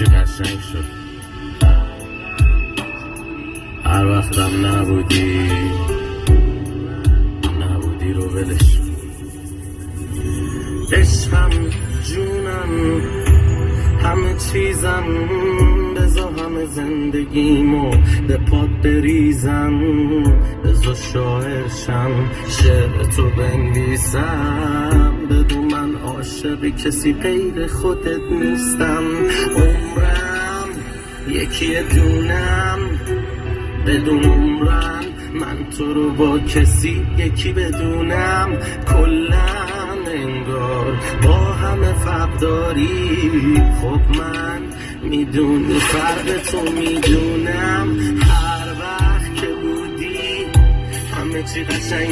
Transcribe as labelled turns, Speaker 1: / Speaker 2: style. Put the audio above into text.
Speaker 1: چی قشنگ شد هر وقتم نبودی رو ولش عشقم جونم همه چیزم بزا همه زندگیمو به پات بریزم بزا شاعرشم شعر تو بنویسم بدون من عاشق کسی غیر خودت نیستم عمرم یکی دونم بدون عمرم من تو رو با کسی یکی بدونم کلن انگار با همه فرق داری خب من میدونی فرق تو میدونم هر وقت که بودی همه چی قشنگ